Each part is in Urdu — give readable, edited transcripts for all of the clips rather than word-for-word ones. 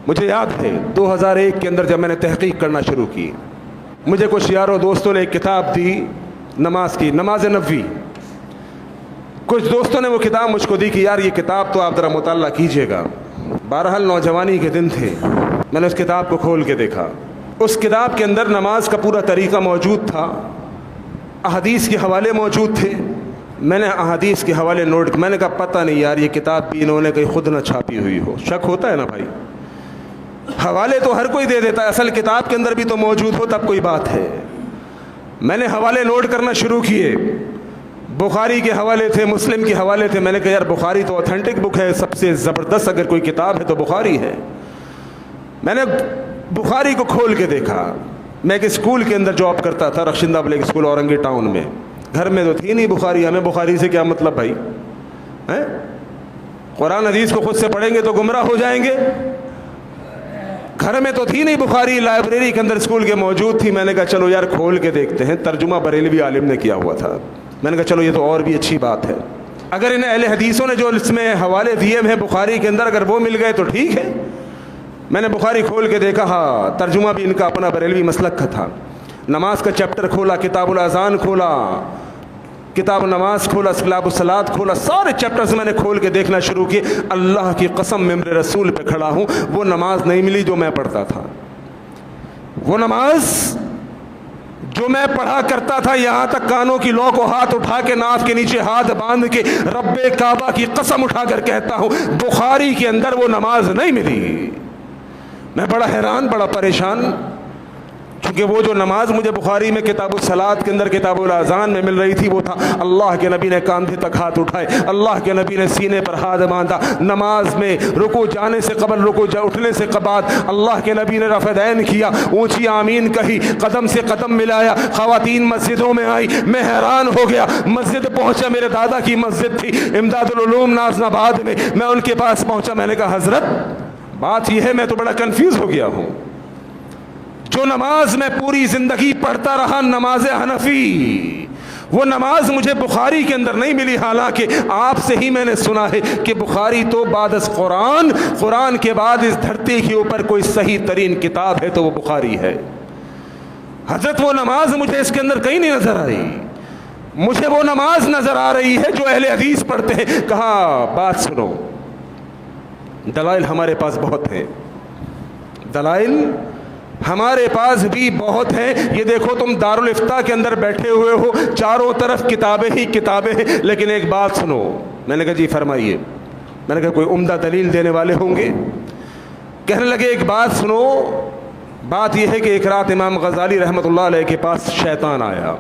مجھے یاد ہے 2001 کے اندر جب میں نے تحقیق کرنا شروع کی، مجھے کچھ یاروں دوستوں نے ایک کتاب دی نماز کی، نماز نبوی. کچھ دوستوں نے وہ کتاب مجھ کو دی کہ یار یہ کتاب تو آپ ذرا مطالعہ کیجئے گا. بہرحال نوجوانی کے دن تھے، میں نے اس کتاب کو کھول کے دیکھا. اس کتاب کے اندر نماز کا پورا طریقہ موجود تھا، احادیث کے حوالے موجود تھے. میں نے احادیث کے حوالے نوٹ، میں نے کہا پتہ نہیں یار یہ کتاب بھی انہوں نے کہیں خود نہ چھاپی ہوئی ہو. شک ہوتا ہے نا بھائی، حوالے تو ہر کوئی دے دیتا ہے، اصل کتاب کے اندر بھی تو موجود ہو تب کوئی بات ہے. میں نے حوالے نوٹ کرنا شروع کیے. بخاری کے حوالے تھے، مسلم کے حوالے تھے. میں نے کہا یار بخاری تو اوتھینٹک بک ہے، سب سے زبردست اگر کوئی کتاب ہے تو بخاری ہے. میں نے بخاری کو کھول کے دیکھا. میں ایک اسکول کے اندر جاب کرتا تھا، Rakhshanda public school Orangi town میں. گھر میں تو تھی نہیں بخاری، ہمیں بخاری سے کیا مطلب بھائی ہیں؟ قرآن حدیث کو خود سے پڑھیں گے تو گمراہ ہو جائیں گے. گھر میں تو تھی نہیں بخاری، لائبریری کے اندر اسکول کے موجود تھی. میں نے کہا چلو یار کھول کے دیکھتے ہیں. ترجمہ بریلوی عالم نے کیا ہوا تھا. میں نے کہا چلو یہ تو اور بھی اچھی بات ہے. اگر ان اہل حدیثوں نے جو اس میں حوالے دیے ہیں بخاری کے اندر اگر وہ مل گئے تو ٹھیک ہے. میں نے بخاری کھول کے دیکھا، ہاں ترجمہ بھی ان کا اپنا بریلوی مسلک کا تھا. نماز کا چیپٹر کھولا، کتاب الاذان کھولا، کتاب نماز کھولا، کتاب الصلاۃ کھولا، سارے چیپٹرز میں نے کھول کے دیکھنا شروع کیے. اللہ کی قسم میں میرے رسول پہ کھڑا ہوں، وہ نماز نہیں ملی جو میں پڑھتا تھا. وہ نماز جو میں پڑھا کرتا تھا، یہاں تک کانوں کی لو کو ہاتھ اٹھا کے ناف کے نیچے ہاتھ باندھ کے رب کعبہ کی قسم اٹھا کر کہتا ہوں بخاری کے اندر وہ نماز نہیں ملی. میں بڑا حیران، بڑا پریشان، کیونکہ وہ جو نماز مجھے بخاری میں کتاب الصلاۃ کے اندر کتاب الاذان میں مل رہی تھی وہ تھا اللہ کے نبی نے کاندھے تک ہاتھ اٹھائے، اللہ کے نبی نے سینے پر ہاتھ باندھا. نماز میں رکوع جانے سے قبل، رکوع اٹھنے سے بعد اللہ کے نبی نے رفع دین کیا، اونچی آمین کہی، قدم سے قدم ملایا. خواتین مسجدوں میں آئی، میں حیران ہو گیا. مسجد پہنچا، میرے دادا کی مسجد تھی امداد العلوم نازن آباد میں ان کے پاس پہنچا. میں نے کہا حضرت بات یہ ہے، میں تو بڑا کنفیوز ہو گیا ہوں. جو نماز میں پوری زندگی پڑھتا رہا، نماز حنفی، وہ نماز مجھے بخاری کے اندر نہیں ملی. حالانکہ آپ سے ہی میں نے سنا ہے کہ بخاری تو بعد از قرآن کے بعد اس دھرتی کے اوپر کوئی صحیح ترین کتاب ہے تو وہ بخاری ہے. حضرت وہ نماز مجھے اس کے اندر کہیں نہیں نظر آئی. مجھے وہ نماز نظر آ رہی ہے جو اہل حدیث پڑھتے ہیں. کہا بات سنو، دلائل ہمارے پاس بہت ہیں، دلائل ہمارے پاس بھی بہت ہیں. یہ دیکھو تم دارالفتاء کے اندر بیٹھے ہوئے ہو، چاروں طرف کتابیں ہی کتابیں ہیں، لیکن ایک بات سنو. میں نے کہا جی فرمائیے. میں نے کہا کوئی عمدہ دلیل دینے والے ہوں گے؟ کہنے لگے ایک بات سنو، بات یہ ہے کہ ایک رات امام غزالی رحمۃ اللہ علیہ کے پاس شیطان آیا.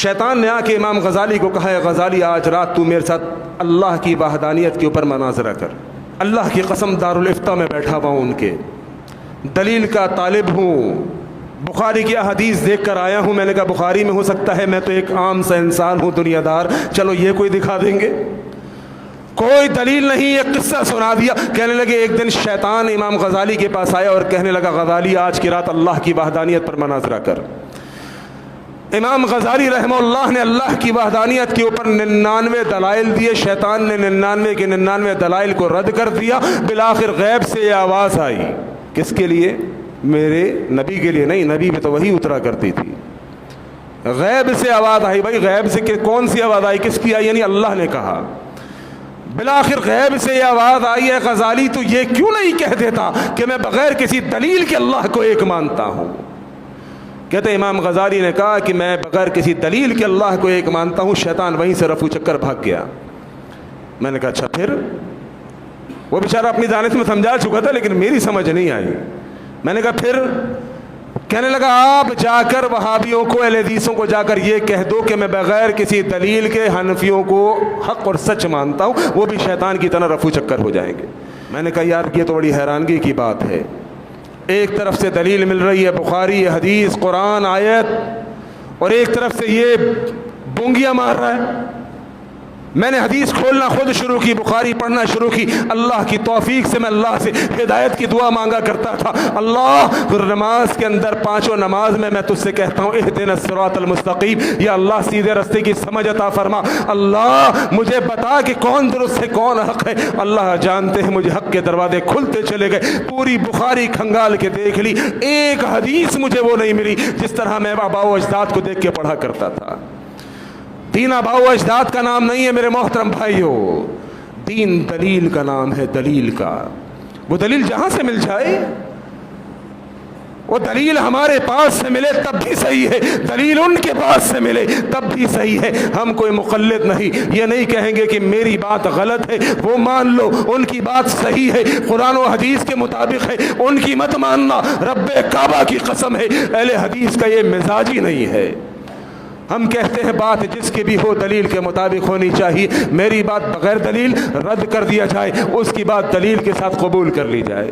شیطان نے آ کے امام غزالی کو کہا ہے غزالی آج رات تو میرے ساتھ اللہ کی وحدانیت کے اوپر مناظرہ کر. اللہ کی قسم دارالفتاء میں بیٹھا ہوا ہوں، ان کے دلیل کا طالب ہوں، بخاری کی احادیث دیکھ کر آیا ہوں. میں نے کہا بخاری میں ہو سکتا ہے، میں تو ایک عام سا انسان ہوں دنیا دار، چلو یہ کوئی دکھا دیں گے. کوئی دلیل نہیں، ایک قصہ سنا دیا. کہنے لگے ایک دن شیطان امام غزالی کے پاس آیا اور کہنے لگا غزالی آج کی رات اللہ کی وحدانیت پر مناظرہ کر. امام غزالی رحمہ اللہ نے اللہ کی وحدانیت کے اوپر 99 دلائل دیے. شیطان نے 99 کے 99 دلائل کو رد کر دیا. بالآخر غیب سے یہ آواز آئی. کس کے لیے؟ میرے نبی کے لیے نہیں، نبی میں تو وہی اترا کرتی تھی. غیب سے آواز آئی. بھائی غیب سے کون سی آواز آئی؟ کس کی آئی؟ یعنی اللہ نے کہا. بالآخر غیب سے یہ آواز آئی ہے غزالی تو یہ کیوں نہیں کہہ دیتا کہ میں بغیر کسی دلیل کے اللہ کو ایک مانتا ہوں. کہتے امام غزالی نے کہا کہ میں بغیر کسی دلیل کے اللہ کو ایک مانتا ہوں. شیطان وہیں سے رفو چکر بھاگ گیا. میں نے کہا اچھا پھر؟ وہ بیچارہ اپنی دانش میں سمجھا چکا تھا لیکن میری سمجھ نہیں آئی. میں نے کہا پھر؟ کہنے لگا آپ جا کر وہابیوں کو، اہل حدیثوں کو جا کر یہ کہہ دو کہ میں بغیر کسی دلیل کے حنفیوں کو حق اور سچ مانتا ہوں، وہ بھی شیطان کی طرح رفو چکر ہو جائیں گے. میں نے کہا یار یہ تو بڑی حیرانگی کی بات ہے. ایک طرف سے دلیل مل رہی ہے بخاری حدیث قرآن آیت، اور ایک طرف سے یہ بونگیاں مار رہا ہے. میں نے حدیث کھولنا خود شروع کی، بخاری پڑھنا شروع کی، اللہ کی توفیق سے میں اللہ سے ہدایت کی دعا مانگا کرتا تھا، اللہ نماز کے اندر پانچوں نماز میں تجھ سے کہتا ہوں اہدنا الصراط المستقیم، یا اللہ سیدھے راستے کی سمجھ عطا فرما، اللہ مجھے بتا کہ کون درست ہے کون حق ہے۔ اللہ جانتے ہیں مجھے حق کے دروازے کھلتے چلے گئے، پوری بخاری کھنگال کے دیکھ لی، ایک حدیث مجھے وہ نہیں ملی جس طرح میں آباء و اجداد کو دیکھ کے پڑھا کرتا تھا۔ دین آباء و اجداد کا نام نہیں ہے میرے محترم بھائیو، دین دلیل کا نام ہے، دلیل کا۔ وہ دلیل جہاں سے مل جائے، وہ دلیل ہمارے پاس سے ملے تب بھی صحیح ہے، دلیل ان کے پاس سے ملے تب بھی صحیح ہے۔ ہم کوئی مقلد نہیں، یہ نہیں کہیں گے کہ میری بات غلط ہے وہ مان لو، ان کی بات صحیح ہے، قرآن و حدیث کے مطابق ہے، ان کی مت ماننا، رب کعبہ کی قسم ہے۔ اہل حدیث کا یہ مزاج ہی نہیں ہے۔ ہم کہتے ہیں بات جس کی بھی ہو دلیل کے مطابق ہونی چاہیے، میری بات بغیر دلیل رد کر دیا جائے، اس کی بات دلیل کے ساتھ قبول کر لی جائے۔